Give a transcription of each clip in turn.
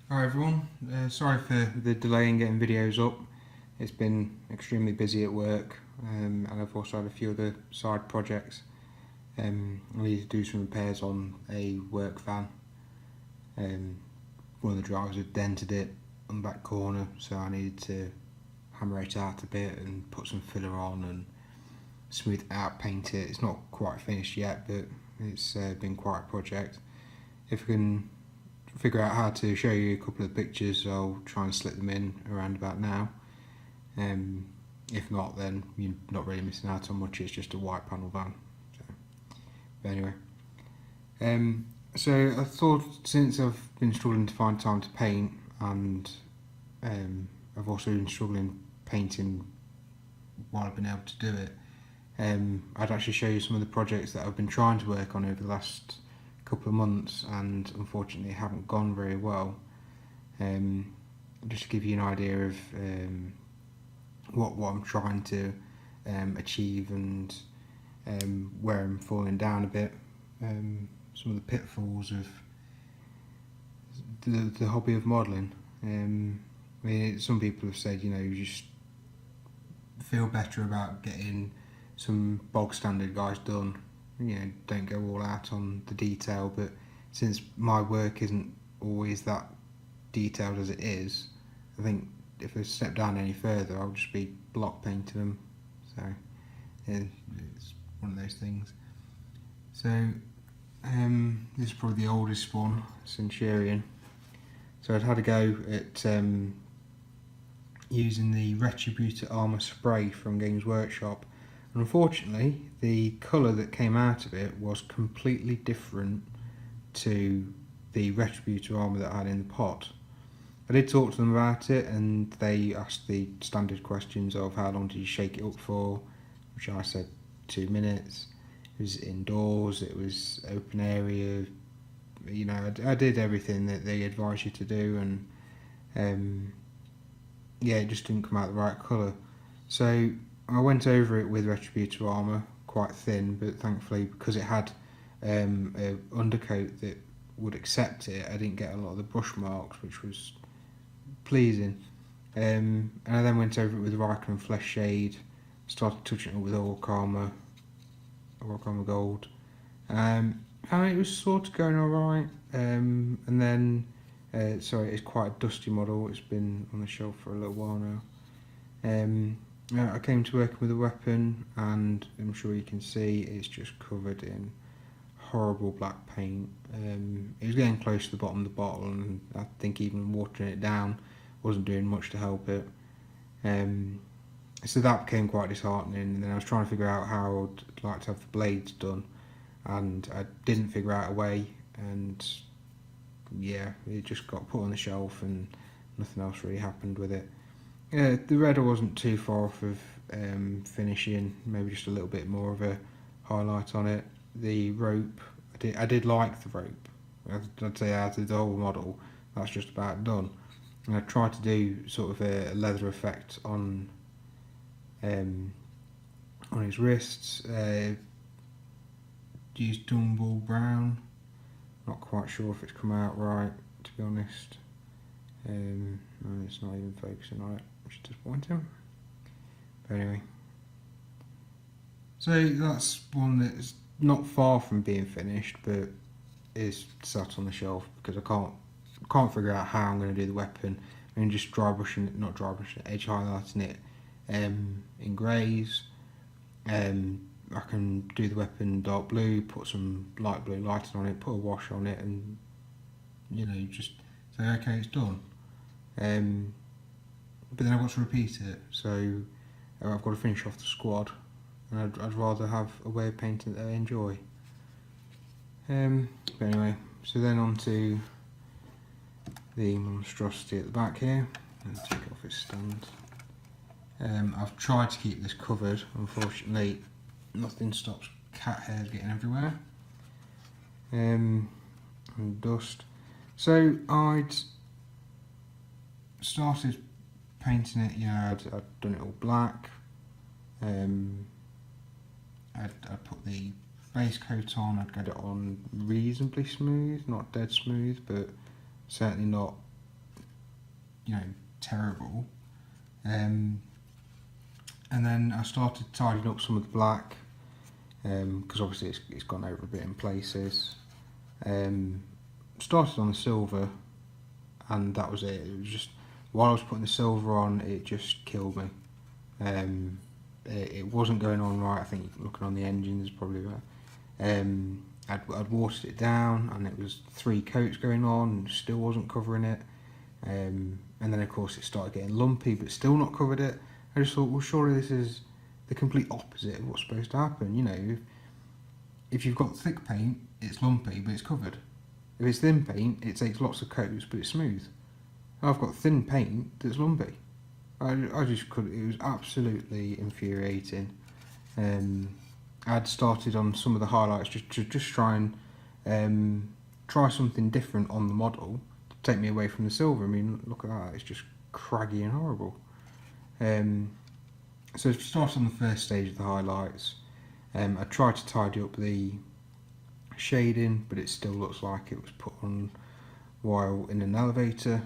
Hi everyone, sorry for the delay in getting videos up. It's been extremely busy at work, and I've also had a few other side projects. I need to do some repairs on a work van. One of the drivers had dented it on the back corner, so I needed to hammer it out a bit and put some filler on and smooth it out, paint it. It's not quite finished yet, but it's been quite a project. If I can figure out how to show you a couple of pictures, I'll try and slip them in around about now. If not, then you're not really missing out on much. It's just a white panel van. But anyway, so I thought, since I've been struggling to find time to paint, and I've also been struggling painting while I've been able to do it, I'd actually show you some of the projects that I've been trying to work on over the last couple of months and unfortunately haven't gone very well. Just to give you an idea of what I'm trying to achieve and where I'm falling down a bit, some of the pitfalls of the hobby of modelling. I mean, some people have said, you just feel better about getting some bog standard guys done. Don't go all out on the detail, but since my work isn't always that detailed as it is, I think if I step down any further I'll just be block painting them, so it's one of those things. So this is probably the oldest one, Centurion. So I'd had a go at using the Retributor Armour Spray from Games Workshop. Unfortunately, the colour that came out of it was completely different to the Retributor armour that I had in the pot. I did talk to them about it, and they asked the standard questions of how long did you shake it up for, which I said 2 minutes. It was indoors, it was open area, I did everything that they advised you to do, and yeah, it just didn't come out the right colour. So I went over it with Retributor armour, quite thin, but thankfully, because it had an undercoat that would accept it, I didn't get a lot of the brush marks, which was pleasing. And I then went over it with Ryken Flesh Shade, started touching it up with Orc Armour Gold, and it was sort of going alright. And then, sorry, it's quite a dusty model, it's been on the shelf for a little while now. I came to working with a weapon, and I'm sure you can see it's just covered in horrible black paint. It was getting close to the bottom of the bottle, and I think even watering it down wasn't doing much to help it. So that became quite disheartening, and then I was trying to figure out how I'd like to have the blades done, and I didn't figure out a way, and yeah, it just got put on the shelf and nothing else really happened with it. Yeah, the red I wasn't too far off of finishing, maybe just a little bit more of a highlight on it. The rope, I did like the rope. I'd say out of the whole model, that's just about done. And I tried to do sort of a leather effect on his wrists. Used Dumble Brown. Not quite sure if it's come out right, to be honest. It's not even focusing on it, which is disappointing. But anyway, so that's one that's not far from being finished, but is sat on the shelf because I can't figure out how I'm going to do the weapon. I mean, just dry brushing it, not dry brushing it, edge highlighting it in greys. I can do the weapon dark blue, put some light blue lighting on it, put a wash on it, and just say okay, it's done. But then I've got to repeat it, so I've got to finish off the squad, and I'd rather have a way of painting that I enjoy. But anyway, so then on to the monstrosity at the back here. Let's take it off its stand. I've tried to keep this covered, unfortunately nothing stops cat hairs getting everywhere, and dust. So I'd started painting it, I'd done it all black. I'd put the base coat on, I'd get it on reasonably smooth, not dead smooth, but certainly not terrible. And then I started tidying up some of the black, because obviously it's gone over a bit in places. Started on the silver, and that was it. It was just, while I was putting the silver on, it just killed me. It wasn't going on right. I think looking on the engine, there's probably I'd watered it down, and it was 3 coats going on, and still wasn't covering it. And then of course it started getting lumpy, but still not covered it. I just thought, well, surely this is the complete opposite of what's supposed to happen. If you've got thick paint, it's lumpy, but it's covered. If it's thin paint, it takes lots of coats, but it's smooth. I've got thin paint that's lumpy. I just couldn't. It was absolutely infuriating. I'd started on some of the highlights just to try and try something different on the model to take me away from the silver. I mean, look at that. It's just craggy and horrible. So to start on the first stage of the highlights, I tried to tidy up the shading, but it still looks like it was put on while in an elevator.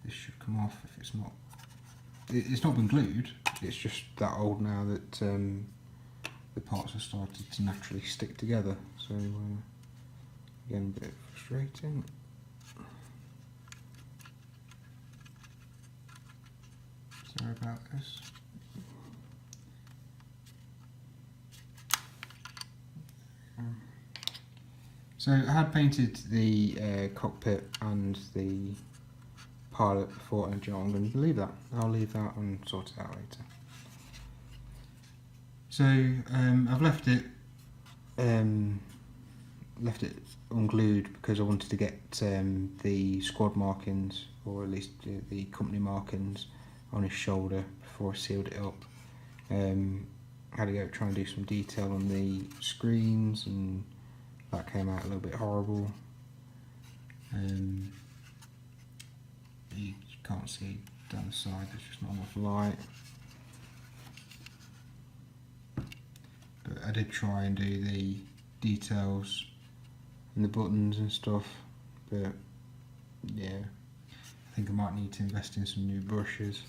This should come off if it's not. It's not been glued. It's just that old now that the parts have started to naturally stick together. So again, a bit frustrating. Sorry about this. So I had painted the cockpit and the pilot before, and I'm going to leave that. I'll leave that and sort it out later. So I've left it unglued because I wanted to get the squad markings, or at least the company markings, on his shoulder before I sealed it up. Had to go try and do some detail on the screens, and that came out a little bit horrible. You can't see down the side, there's just not enough light. But I did try and do the details and the buttons and stuff, but yeah, I think I might need to invest in some new brushes,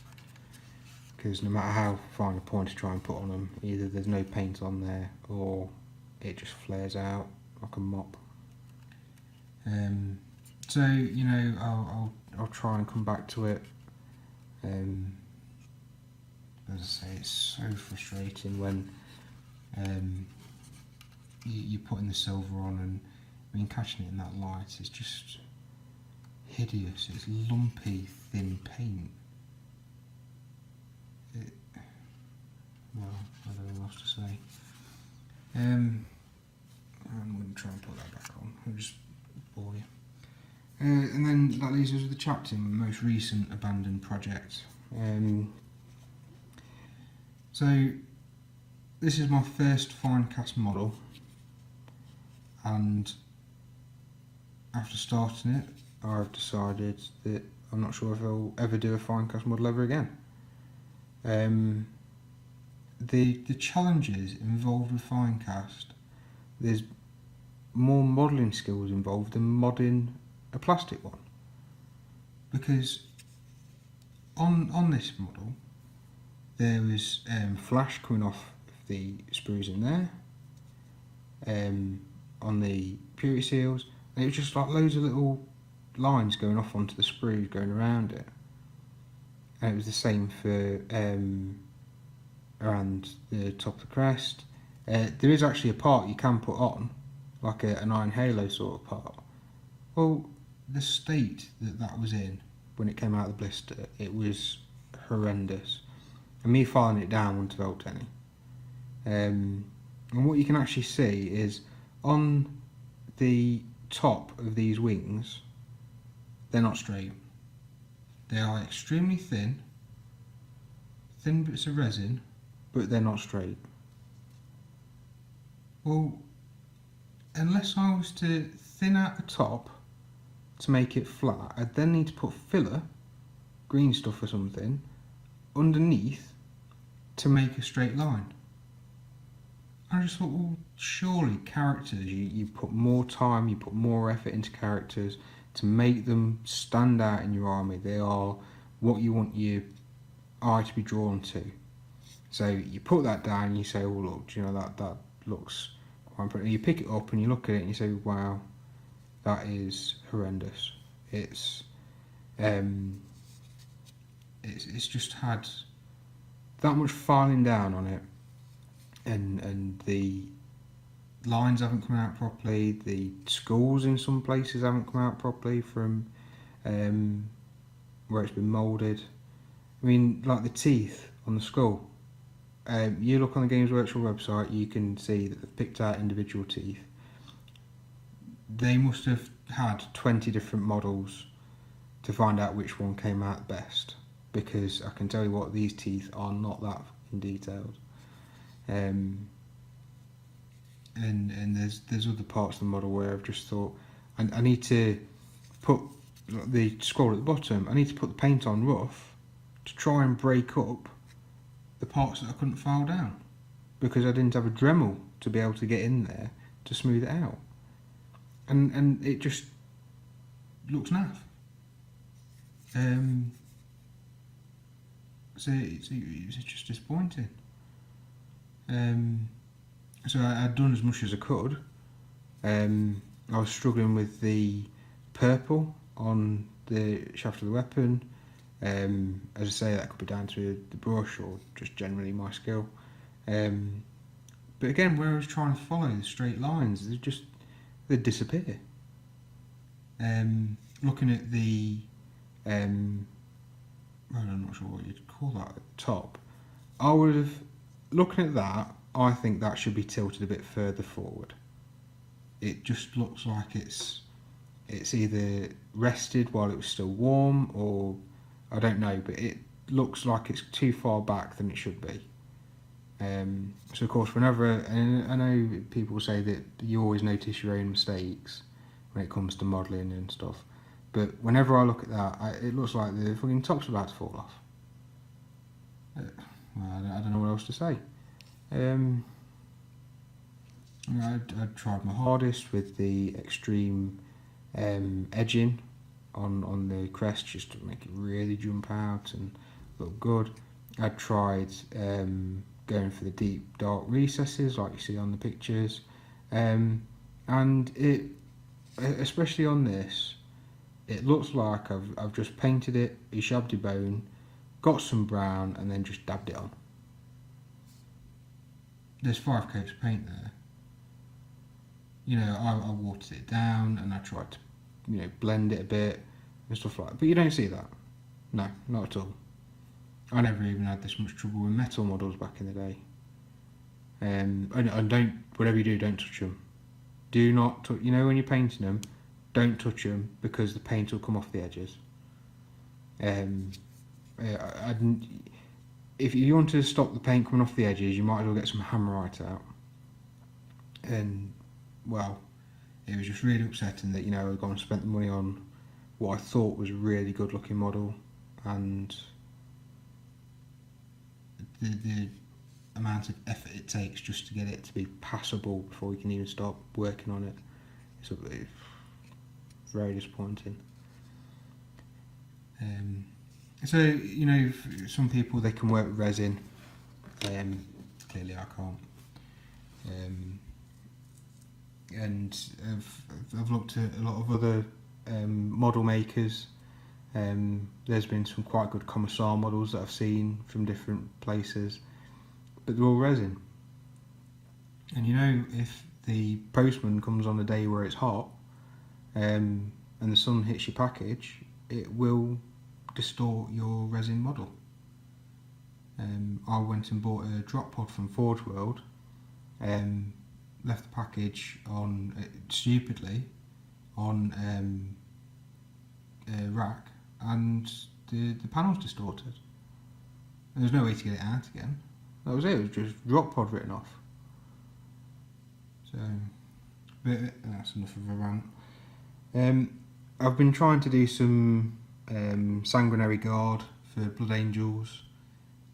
because no matter how fine a point to try and put on them, either there's no paint on there or it just flares out like a mop. So I'll try and come back to it. As I say, it's so frustrating when you're putting the silver on, and I mean, catching it in that light is just hideous. It's lumpy, thin paint. Well, I don't know what else to say. I'm going to try and put that back on. I'll just bore you. And then that leaves us with the chapter, my most recent abandoned project. So this is my first fine cast model, and after starting it, I've decided that I'm not sure if I'll ever do a fine cast model ever again. The challenges involved with fine cast, there's more modelling skills involved than modding a plastic one, because on this model there was flash coming off the sprues in there, on the purity seals, and it was just like loads of little lines going off onto the sprues going around it, and it was the same for around the top of the crest. There is actually a part you can put on, like an iron halo sort of part. Well, the state that was in when it came out of the blister, it was horrendous, and me filing it down wouldn't have helped any. And what you can actually see is on the top of these wings, they're not straight. They are extremely thin bits of resin, but they're not straight. Well, unless I was to thin out the top to make it flat, I'd then need to put filler, green stuff or something, underneath to make a straight line. I just thought, well, surely characters, you put more time, you put more effort into characters, to make them stand out in your army. They are what you want your eye to be drawn to. So you put that down and you say, oh look, do you know that looks quite pretty. You pick it up and you look at it and you say, wow, that is horrendous. It's just had that much filing down on it, and the lines haven't come out properly. The skulls in some places haven't come out properly from where it's been moulded. I mean, like the teeth on the skull. You look on the Games Workshop website, you can see that they've picked out individual teeth. They must have had 20 different models to find out which one came out best, because I can tell you what, these teeth are not that fucking detailed. And there's other parts of the model where I've just thought I need to put the scroll at the bottom. I need to put the paint on rough to try and break up the parts that I couldn't file down, because I didn't have a Dremel to be able to get in there to smooth it out, and it just looks naff. So it's just disappointing. So I'd done as much as I could. I was struggling with the purple on the shaft of the weapon. As I say, that could be down to the brush or just generally my skill. But again, where I was trying to follow the straight lines, they'd disappear. Looking at the, I'm not sure what you'd call that, at the top, I would have, looking at that, I think that should be tilted a bit further forward. It just looks like it's either rested while it was still warm, or I don't know, but it looks like it's too far back than it should be. So of course, whenever, and I know people say that you always notice your own mistakes when it comes to modelling and stuff, but whenever I look at that, it looks like the fucking top's about to fall off. Well, I don't know what else to say. I tried my hardest with the extreme edging on the crest, just to make it really jump out and look good. I tried going for the deep dark recesses like you see on the pictures, and it, especially on this, it looks like I've just painted it a shabby bone, got some brown and then just dabbed it on. There's 5 coats of paint there. You know, I watered it down and I tried to, blend it a bit and stuff like that. But you don't see that. No, not at all. I never even had this much trouble with metal models back in the day. And don't, whatever you do, don't touch them. Do not touch, when you're painting them, don't touch them, because the paint will come off the edges. If you want to stop the paint coming off the edges, you might as well get some Hammerite out. And, well, it was just really upsetting that, I'd gone and spent the money on what I thought was a really good looking model, and the amount of effort it takes just to get it to be passable before we can even start working on it, it's very disappointing. So, some people, they can work with resin. Clearly I can't. And I've looked at a lot of other model makers. There's been some quite good Commissar models that I've seen from different places, but they're all resin. And if the postman comes on a day where it's hot, and the sun hits your package, it will distort your resin model. I went and bought a drop pod from Forge World, left the package on, stupidly, on a rack, and the panel's distorted. And there's no way to get it out again. That was it, it was just drop pod written off. So, but that's enough of a rant. I've been trying to do some sanguinary guard for Blood Angels.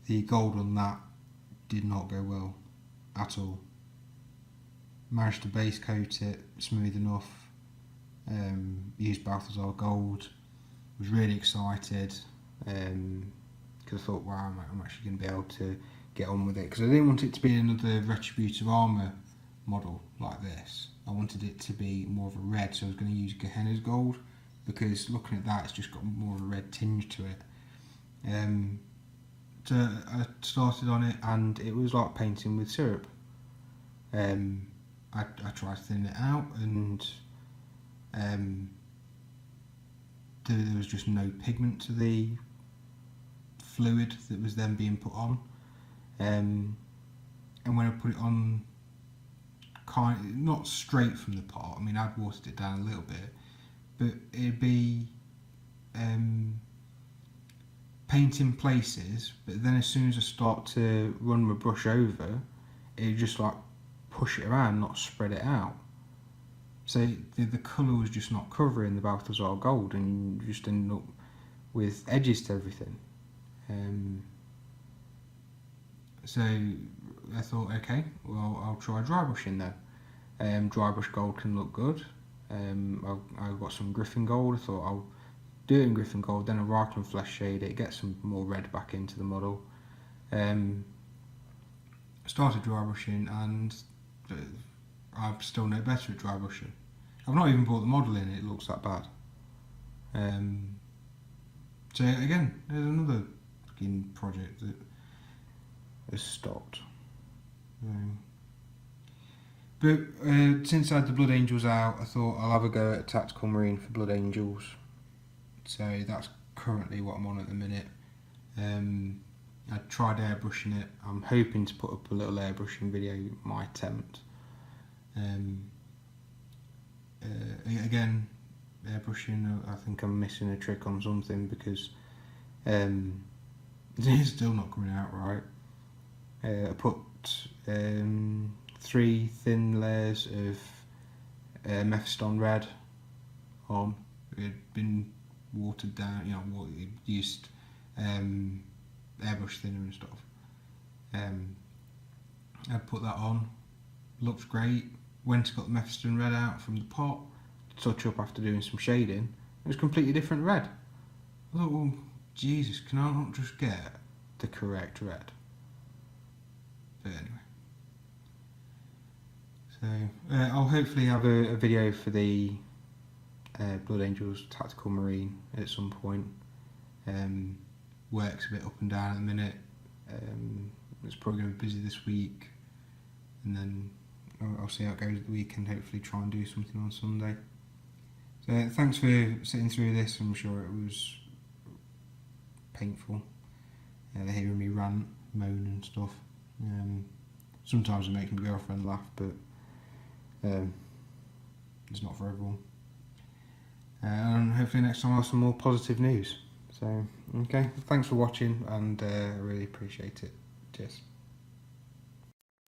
The gold on that did not go well at all. Managed to base coat it smooth enough, used Balthazar Gold. Was really excited because I thought, wow, I'm actually going to be able to get on with it, because I didn't want it to be another Retributive Armour model like this. I wanted it to be more of a red, so I was going to use Gehenna's Gold, because looking at that, it's just got more of a red tinge to it. So I started on it, and it was like painting with syrup. I tried to thin it out, and there was just no pigment to the fluid that was then being put on. And when I put it on, not straight from the pot, I mean, I'd watered it down a little bit, but it'd be paint in places, but then as soon as I start to run my brush over, it'd just like push it around, not spread it out. So the colour was just not covering the Balthazar Gold, and you just ended up with edges to everything. So I thought, okay, well, I'll try dry brushing then. Dry brush gold can look good. I've got some Griffin Gold. I thought I'll do it in Griffin Gold, then I'll Reikland Flesh shade it, get some more red back into the model. Started dry brushing, and I'm still no better at dry brushing. I've not even brought the model in, it looks that bad. So again, there's another fucking project that has stopped. But since I had the Blood Angels out, I thought I'll have a go at Tactical Marine for Blood Angels. So that's currently what I'm on at the minute. I tried airbrushing it. I'm hoping to put up a little airbrushing video, my attempt. Again, airbrushing, I think I'm missing a trick on something, because it's still not coming out right. I put 3 thin layers of Mephiston Red on. It had been watered down, you know, used airbrush thinner and stuff. I put that on, looked great. Went and got the Mephiston Red out from the pot, touch up after doing some shading. It was completely different red. I thought, well, Jesus, can I not just get the correct red? But anyway, so I'll hopefully have a video for the Blood Angels Tactical Marine at some point. Work's a bit up and down at the minute. It's probably going to be busy this week, and then I'll see how it goes at the weekend. Hopefully try and do something on Sunday. So thanks for sitting through this. I'm sure it was painful. They're hearing me rant, moan and stuff. Sometimes it makes my girlfriend laugh, but it's not for everyone. And hopefully next time I'll have some more positive news. So, okay, thanks for watching, and I really appreciate it. Cheers.